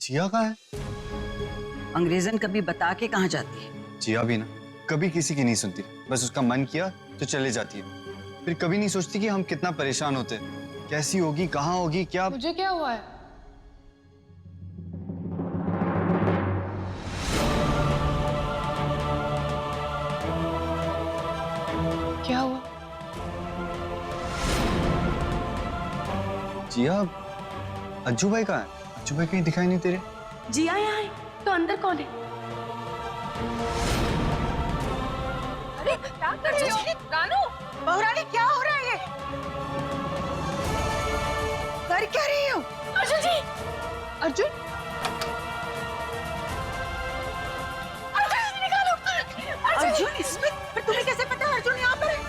जिया कहाँ है? अंग्रेजन कभी बता के कहाँ जाती है? जिया भी ना कभी किसी की नहीं सुनती, बस उसका मन किया तो चले जाती है। फिर कभी नहीं सोचती कि हम कितना परेशान होते हैं, कैसी होगी, कहाँ होगी, क्या। मुझे क्या हुआ है? क्या हुआ? जिया, अज्जू भाई कहाँ है? अज्जू भाई कहीं दिखाई नहीं तेरे। जिया यहाँ है तो अंदर कौन है? अरे क्या कर रही हो? रानू, बहुरानी क्या हो रहा है ये? कर क्या रही हो? अर्जुन जी! अर्जुन? अर्जुन निकालो! अर्जुन इसमें पर तुम्हें कैसे पता अर्जुन यहाँ पर है?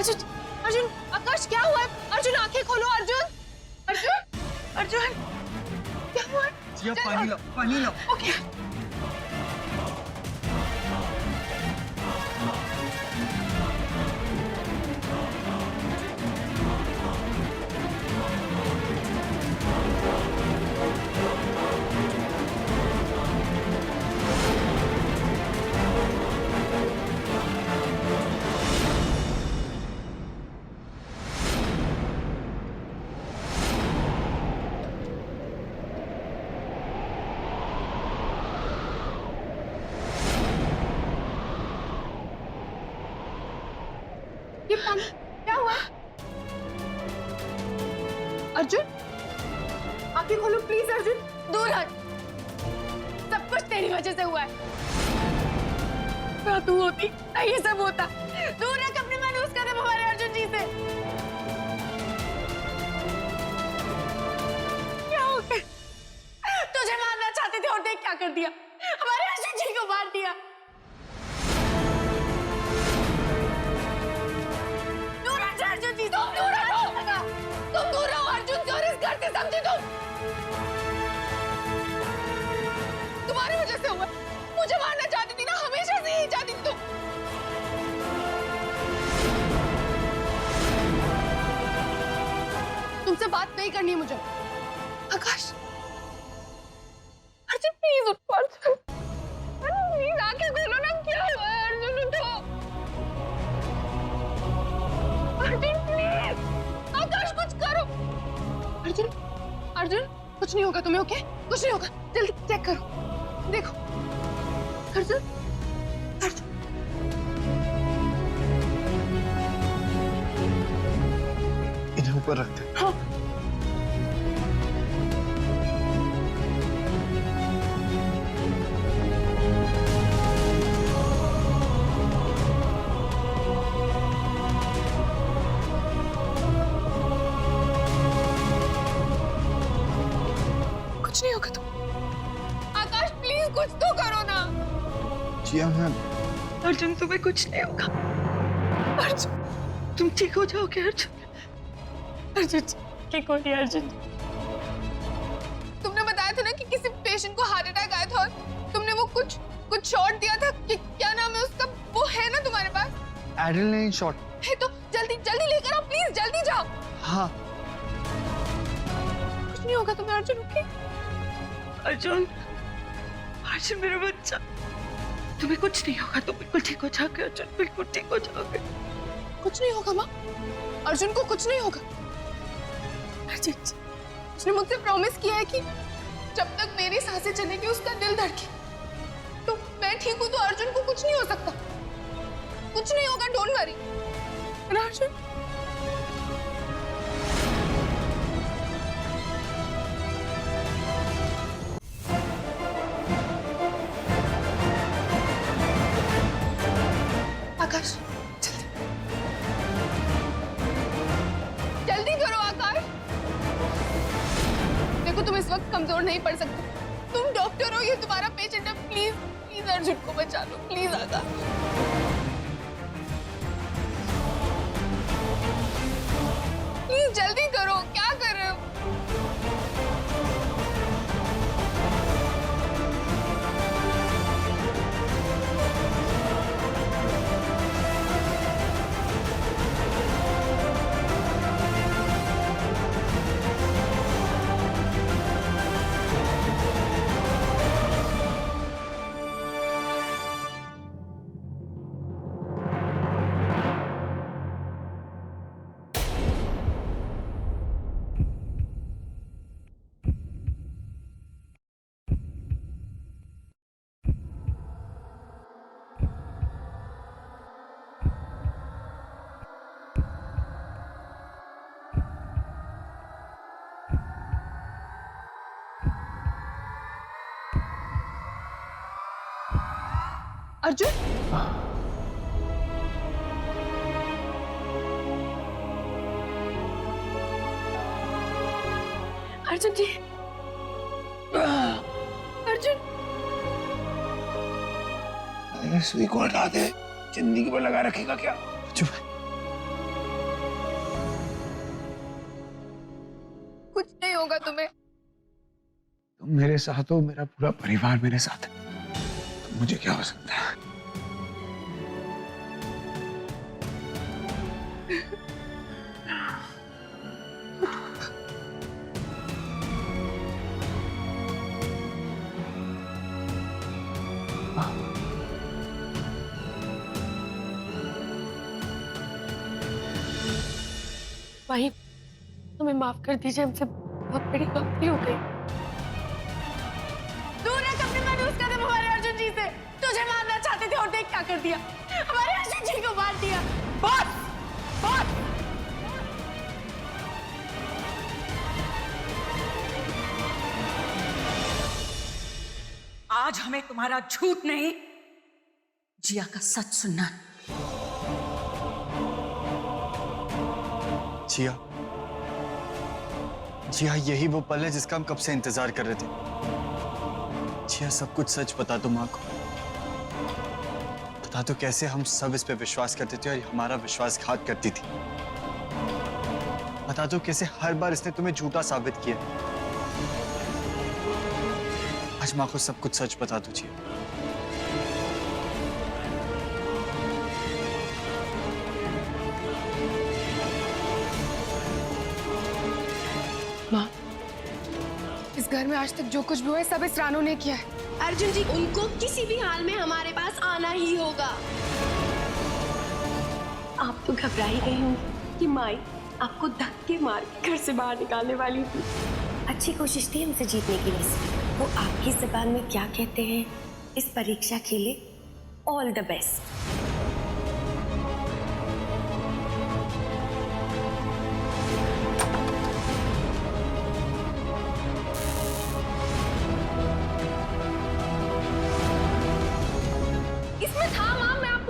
अर्जुन! अर्जुन! आकाश क्या हुआ है? अर्जुन आंखें खोलो अर्जुन! अर्जुन! अर्जुन! क्या हुआ है? जिया पानी लो, पानी लो। ओके। ये पानी क्या हुआ है? अर्जुन आंखें खोलो प्लीज। अर्जुन दूर हट, सब कुछ तेरी वजह से हुआ है। तू होती ना ये सब होता। दूर रख अपने मायूस कदम हमारे अर्जुन जी से। क्या हो गया? तुझे मारना चाहते थे और देख क्या कर दिया, हमारे अर्जुन जी को मार दिया। अर्जुन जी तुम दूर रहो, तुम दूर रहो अर्जुन से और इस घर से, समझी तुम? तुम्हारी वजह से हुआ। मुझे मारना चाहती थी ना, हमेशा से यही चाहती थी तुम। तुमसे बात नहीं करनी है मुझे। आकाश, अर्जुन प्लीज उठो। अर्जुन प्लीज आंखें खोलो ना, क्या हुआ है? अर्जुन उठो। अर्जुन प्लीज, आकाश कुछ करो। अर्जुन, अर्जुन कुछ नहीं होगा तुम्हें, ओके? कुछ नहीं होगा, जल्दी चेक करो, देखो। अर्जुन, अर्जुन इन्हें ऊपर रखते हैं। हाँ। कुछ नहीं होगा तुम। आकाश प्लीज कुछ तो करो ना। जिया मैं। अर्जुन तुम्हें कुछ नहीं होगा। अर्जुन तुम ठीक हो जाओगे। अर्जुन अर्जुन ठीक हो गया। अर्जुन तुमने बताया था ना कि किसी पेशेंट को हार्ट अटैक आया था और तुमने वो कुछ शॉट दिया था कि क्या नाम है उसका, वो है ना तुम्हारे पास? एड्रेनलिन शॉट है तो जल्दी जल्दी लेकर आओ प्लीज, जल्दी जाओ। हाँ। कुछ नहीं होगा तुम्हें अर्जुन, ओके? अर्जुन, अर्जुन मेरा बच्चा, तुम्हें कुछ नहीं होगा, तुम बिल्कुल ठीक हो जाओगे। अर्जुन बिल्कुल ठीक हो जाओगे। कुछ नहीं होगा माँ, अर्जुन को कुछ नहीं होगा। अर्जुन उसने मुझसे प्रॉमिस किया है कि जब तक मेरी सांसें चलेगी उसका दिल धड़के, तो मैं ठीक हूँ तो अर्जुन को कुछ नहीं हो सकता। कुछ नहीं होगा, डोंट वरी। है ना अर्जुन? आकाश जल्दी। वक्त कमजोर नहीं पड़ सकते। तुम डॉक्टर हो, ये तुम्हारा पेशेंट है। प्लीज प्लीज अर्जुन को बचा लो, प्लीज आगा। प्लीज जल्दी करो, क्या कर रहे हो? अर्जुन, अर्जुन जी, अर्जुन। सुई को हटा दे, जिंदगी पर लगा रखेगा क्या? चुप। कुछ नहीं होगा तुम्हें। तुम मेरे साथ हो, मेरा पूरा परिवार मेरे साथ है, तो मुझे क्या हो सकता है? भाई हमें माफ कर दीजिए, हमसे बहुत बड़ी गलती हो गई। दूर रख अपने मनूस कदम हमारे अर्जुन जी से। तुझे मारना चाहते थे और देख क्या कर दिया, हमारे अर्जुन जी को मार दिया। बस बस। आज हमें तुम्हारा झूठ नहीं, जिया का सच सुनना। जिया, जिया यही वो पल है जिसका हम कब से इंतजार कर रहे थे। जिया सब कुछ सच बता दो माँ को। बता दो कैसे हम सब इस पे विश्वास करते थे और हमारा विश्वासघात करती थी। बता दो कैसे हर बार इसने तुम्हें झूठा साबित किया। आज माँ को सब कुछ सच बता दो जिया। माँ, इस घर में आज तक जो कुछ भी हुआ है सब इस रानू ने किया है। अर्जुन जी, उनको किसी भी हाल में हमारे पास आना ही होगा। आप तो घबरा ही गई होंगी कि माई आपको धक्के मार के घर से बाहर निकालने वाली थी। अच्छी कोशिश थी हमसे जीतने की वैसे। वो आपकी जुबान में क्या कहते हैं, इस परीक्षा के लिए ऑल द बेस्ट।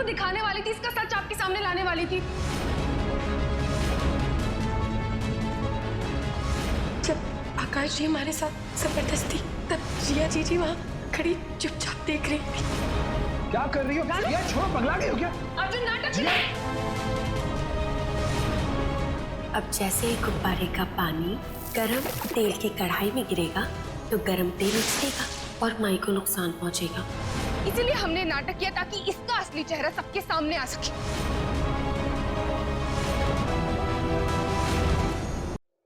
दिखाने वाली थी, इसका सच आपके सामने लाने वाली थी। जब आकाश जी हमारे साथ जबरदस्ती, तब जिया जी वहाँ खड़ी चुपचाप देख रही थी। क्या कर रही हो? जिया छोड़ो, पगला गई हो क्या? अर्जुन नाटक। अब जैसे ही गुब्बारे का पानी गरम तेल की कढ़ाई में गिरेगा तो गरम तेल उछलेगा और माई को नुकसान पहुंचेगा। इसीलिए हमने नाटक किया ताकि इसका असली चेहरा सबके सामने आ सके।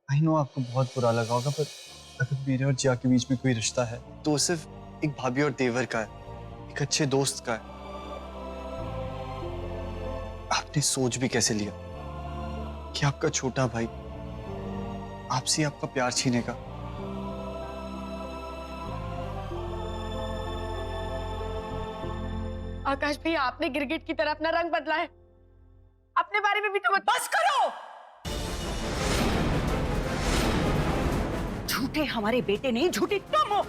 आई नो आपको बहुत बुरा लगा होगा, पर अगर मेरे और जिया के बीच में कोई रिश्ता है तो वो सिर्फ एक भाभी और देवर का है, एक अच्छे दोस्त का है। आपने सोच भी कैसे लिया कि आपका छोटा भाई आपसे आपका प्यार छीनेगा? आकाश भैया, आपने गिरगिट की तरह अपना रंग बदला है। अपने बारे में भी तो बस करो। झूठे हमारे बेटे नहीं, झूठी तुम हो।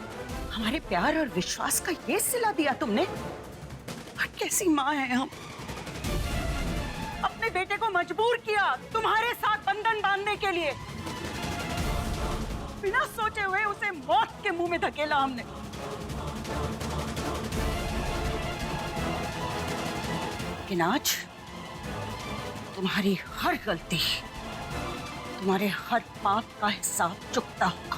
हमारे प्यार और विश्वास का ये सिला दिया तुमने। और कैसी माँ है हम। अपने बेटे को मजबूर किया तुम्हारे साथ बंधन बांधने के लिए। बिना सोचे हुए उसे मौत के मुंह में धकेला हमने। लेकिन आज तुम्हारी हर गलती, तुम्हारे हर पाप का हिसाब चुकता होगा।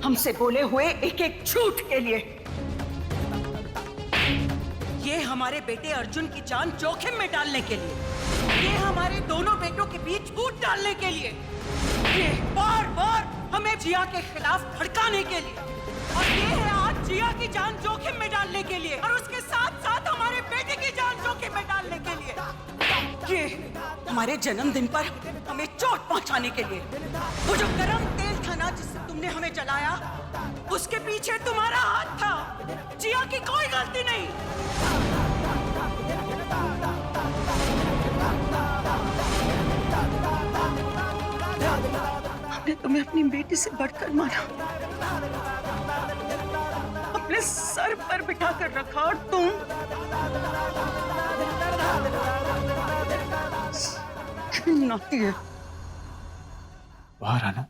हमसे बोले हुए एक एक झूठ के लिए, ये हमारे बेटे अर्जुन की जान जोखिम में डालने के लिए, ये हमारे दोनों बेटों के बीच फूट डालने के लिए, ये बार बार हमें जिया के खिलाफ भड़काने के लिए, और ये है आज जिया की जान जोखिम में डालने के लिए, और उसके साथ साथ हमारे बेटे की जान जोखिम में डालने के लिए, ये हमारे जन्मदिन पर हमें चोट पहुंचाने के लिए। वो जो गरम तेल था ना जिससे तुमने हमें जलाया, उसके पीछे तुम्हारा हाथ था। जिया की कोई गलती नहीं। हमने तुम्हें अपनी बेटी से बढ़कर माना, अपने सर पर बिठा कर रखा, और तुम नाती है। बाहर आना,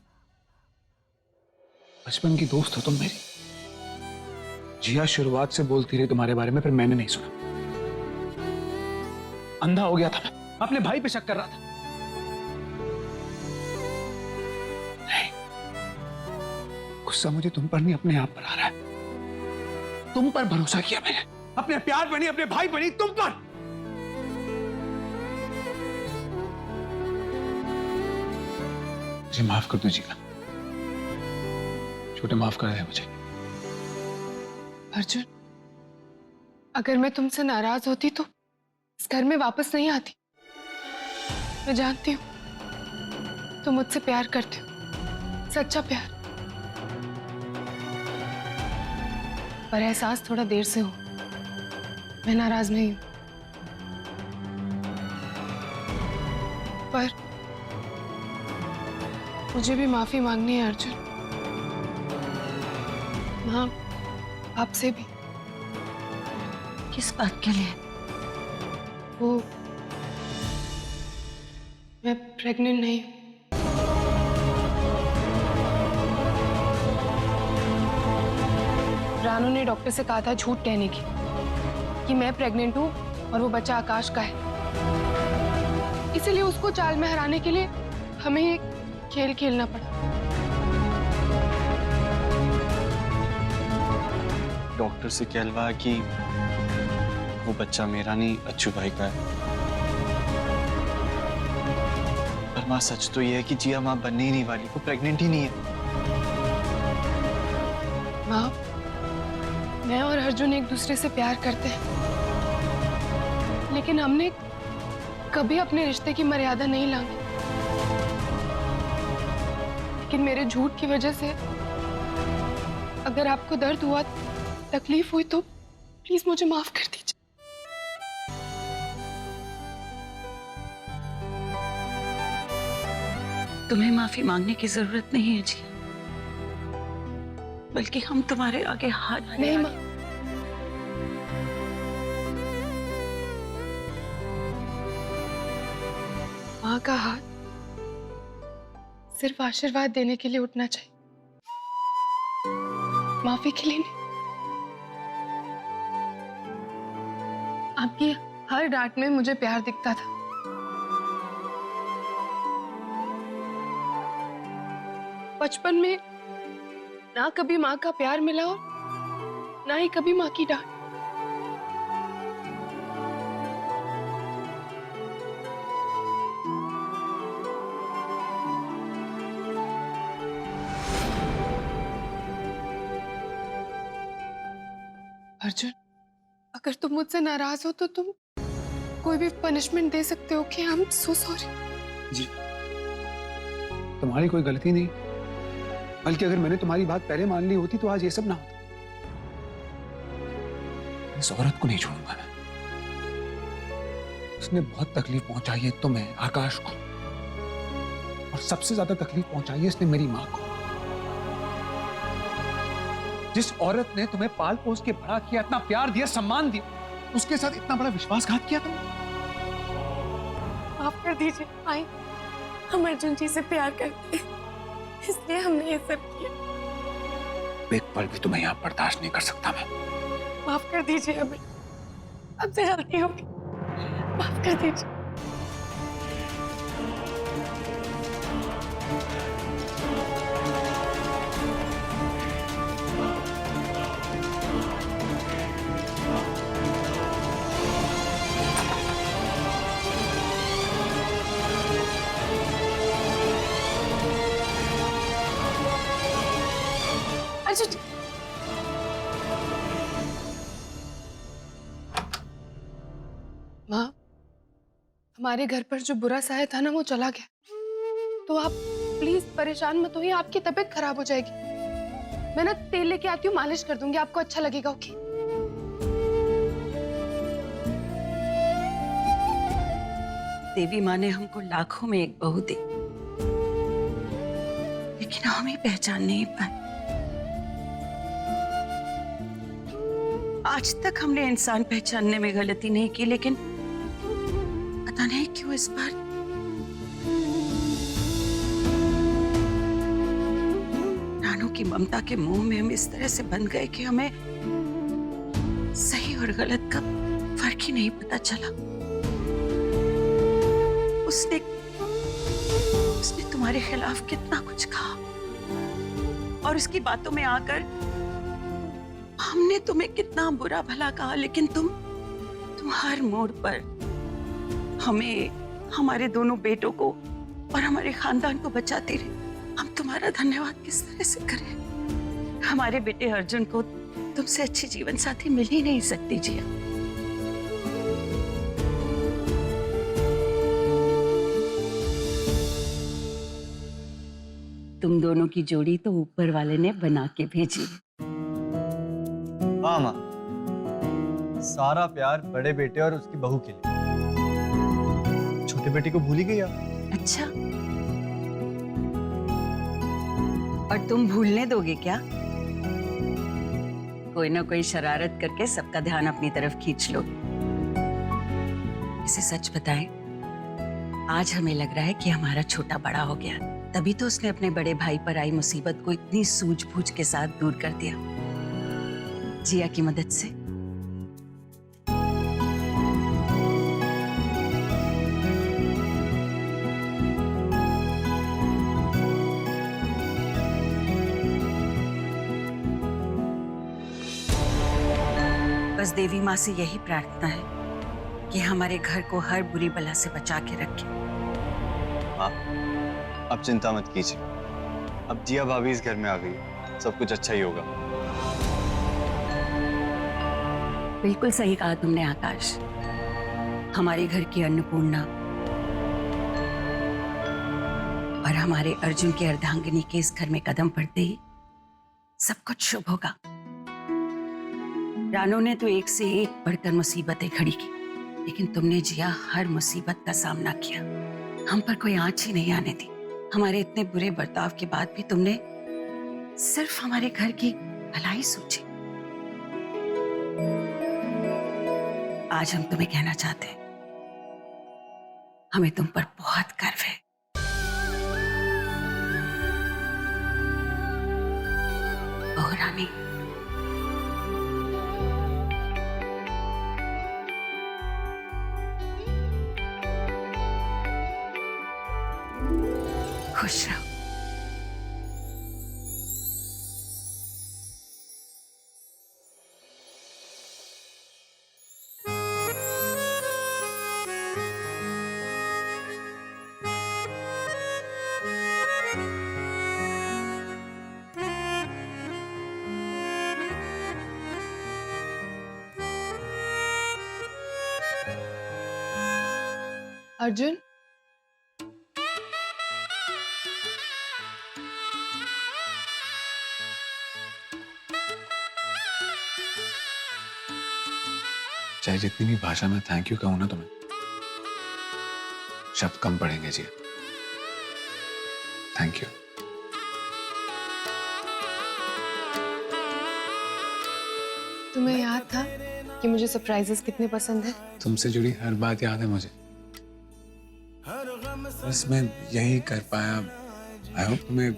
बचपन की दोस्त हो तुम मेरी। जिया शुरुआत से बोलती रही तुम्हारे बारे में, फिर मैंने नहीं सुना। अंधा हो गया था मैं, अपने भाई पे शक कर रहा था। नहीं, गुस्सा मुझे तुम पर नहीं, अपने आप पर आ रहा है। तुम पर भरोसा किया मैंने, अपने प्यार पर नहीं, अपने भाई पर नहीं, तुम पर। मुझे माफ कर दो जिया, छोटे माफ कर दे मुझे। अर्जुन, अगर मैं तुमसे नाराज होती तो इस घर में वापस नहीं आती। मैं जानती हूं तुम मुझसे प्यार करते हो, सच्चा प्यार, पर एहसास थोड़ा देर से हो। मैं नाराज नहीं हूं, पर मुझे भी माफी मांगनी है अर्जुन। मां, आपसे भी। किस बात के लिए? वो, मैं प्रेग्नेंट नहीं हूं। रानू ने डॉक्टर से कहा था झूठ कहने की कि मैं प्रेग्नेंट हूं और वो बच्चा आकाश का है। इसीलिए उसको चाल में हराने के लिए हमें ये खेल खेलना पड़ा। डॉक्टर से कहलवाया कि वो बच्चा मेरा नहीं, अच्छू भाई का है। पर माँ, सच तो ये है कि जिया माँ बनने ही नहीं वाली, वो प्रेग्नेंट ही नहीं है। माँ, मैं और अर्जुन एक दूसरे से प्यार करते हैं, लेकिन हमने कभी अपने रिश्ते की मर्यादा नहीं लांघी। लेकिन मेरे झूठ की वजह से अगर आपको दर्द हुआ, तकलीफ हुई, तो प्लीज मुझे माफ कर दीजिए। तुम्हें माफी मांगने की जरूरत नहीं है जी, बल्कि हम तुम्हारे आगे हाथ नहीं माँ, माँ का हाथ सिर्फ आशीर्वाद देने के लिए उठना चाहिए, माफी के लिए नहीं। आपकी हर डांट में मुझे प्यार दिखता था। बचपन में ना कभी माँ का प्यार मिला और ना ही कभी माँ की डांट। अर्जुन, अगर तुम मुझसे नाराज हो तो तुम कोई भी पनिशमेंट दे सकते हो कि आई एम सो सॉरी। जी, तुम्हारी कोई गलती नहीं, बल्कि अगर मैंने तुम्हारी बात पहले मान ली होती तो आज ये सब ना होता। इस औरत को नहीं छोड़ूंगा मैं। उसने बहुत तकलीफ पहुंचाई है तुम्हें, आकाश को, और सबसे ज्यादा तकलीफ पहुंचाई है इसने मेरी मां को। जिस औरत ने तुम्हें पाल पोस के बड़ा किया, इतना प्यार दिया, सम्मान दिया, उसके साथ इतना बड़ा विश्वासघात किया तुमने। माफ कर दीजिए। आई हम अर्जुन जी से प्यार करते हैं, इसलिए हमने ये सब किया। एक पल भी तुम्हें यहाँ बर्दाश्त नहीं कर सकता मैं। माफ कर दीजिए हमें, अब से गलती होगी, माफ कर दीजिए। अर्जुन, माँ, हमारे घर पर जो बुरा साया था ना वो चला गया, तो आप प्लीज परेशान मत होइए, आपकी तबीयत खराब हो जाएगी। मैं ना तेल लेके आती हूँ, मालिश कर दूंगी, आपको अच्छा लगेगा। ओके? देवी माँ ने हमको लाखों में एक बहू दी, लेकिन हम ही पहचान नहीं पाए। आज तक हमने इंसान पहचानने में गलती नहीं की, लेकिन पता नहीं क्यों इस बार रानू की ममता के मुंह में हम इस तरह से बंध गए कि हमें सही और गलत का फर्क ही नहीं पता चला। उसने तुम्हारे खिलाफ कितना कुछ कहा, और उसकी बातों में आकर हमने तुम्हें कितना बुरा भला कहा, लेकिन तुम हर मोड़ पर हमें, हमारे दोनों बेटों को और हमारे खानदान को बचाती रही। हम तुम्हारा धन्यवाद किस तरह से करें? हमारे बेटे अर्जुन को तुमसे अच्छी जीवन साथी मिल ही नहीं सकती जिया। तुम दोनों की जोड़ी तो ऊपर वाले ने बना के भेजी। हाँ माँ, सारा प्यार बड़े बेटे और उसकी बहू के लिए। छोटे बेटे को भूल ही गई आप। अच्छा, और तुम भूलने दोगे क्या? कोई ना कोई शरारत करके सबका ध्यान अपनी तरफ खींच लो। इसे सच बताएं, आज हमें लग रहा है कि हमारा छोटा बड़ा हो गया, तभी तो उसने अपने बड़े भाई पर आई मुसीबत को इतनी सूझबूझ के साथ दूर कर दिया, जिया की मदद से। बस देवी माँ से यही प्रार्थना है कि हमारे घर को हर बुरी बला से बचा के रखे। अब चिंता मत कीजिए, अब जिया भाभी इस घर में आ गई, सब कुछ अच्छा ही होगा। बिल्कुल सही कहा तुमने आकाश। हमारे घर की अन्नपूर्णा और हमारे अर्जुन की अर्धांगिनी के इस घर में कदम पड़ते ही सब कुछ शुभ होगा। रानू ने तो एक से एक बढ़कर मुसीबतें खड़ी की, लेकिन तुमने जिया हर मुसीबत का सामना किया, हम पर कोई आंच ही नहीं आने दी। हमारे इतने बुरे बर्ताव के बाद भी तुमने सिर्फ हमारे घर की भलाई सोची। आज हम तुम्हें कहना चाहते हैं, हमें तुम पर बहुत गर्व है। बहू रानी, खुश रहो। अर्जुन, चाहे जितनी भी भाषा में थैंक यू कहूं ना तुम्हें, शब्द कम पड़ेंगे जी। Thank you. तुम्हें याद था कि मुझे सरप्राइजेस कितने पसंद है? तुमसे जुड़ी हर बात याद है मुझे। बस मैं यही कर पाया। आई होप तुम्हें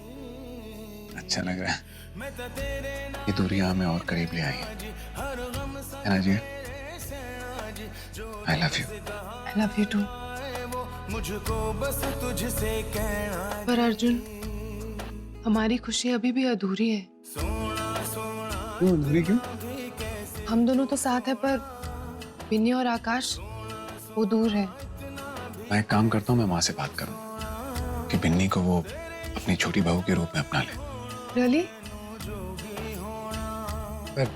अच्छा लग रहा है। ये दूरियां हमें और करीब ले आई है ना जी? I love you. I love you too. पर अर्जुन, हमारी खुशी अभी भी अधूरी है। क्यों अधूरी क्यों? हम दोनों तो साथ है, पर बिन्नी और आकाश वो दूर है। मैं एक काम करता हूँ, मैं माँ से बात करूँ कि बिन्नी को वो अपनी छोटी बहू के रूप में अपना ले। रियली? पर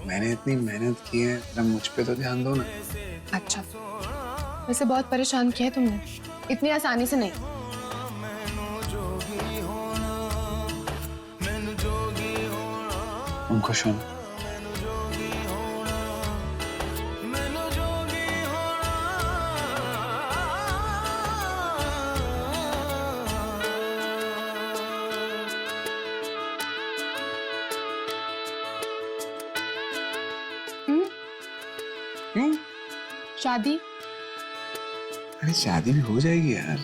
मैंने इतनी मेहनत की है, जरा मुझ पे तो ध्यान दो ना। अच्छा, वैसे बहुत परेशान किया है तुमने, इतनी आसानी से नहीं। तुम खुश हो ना? क्यों? शादी? अरे शादी भी हो जाएगी यार।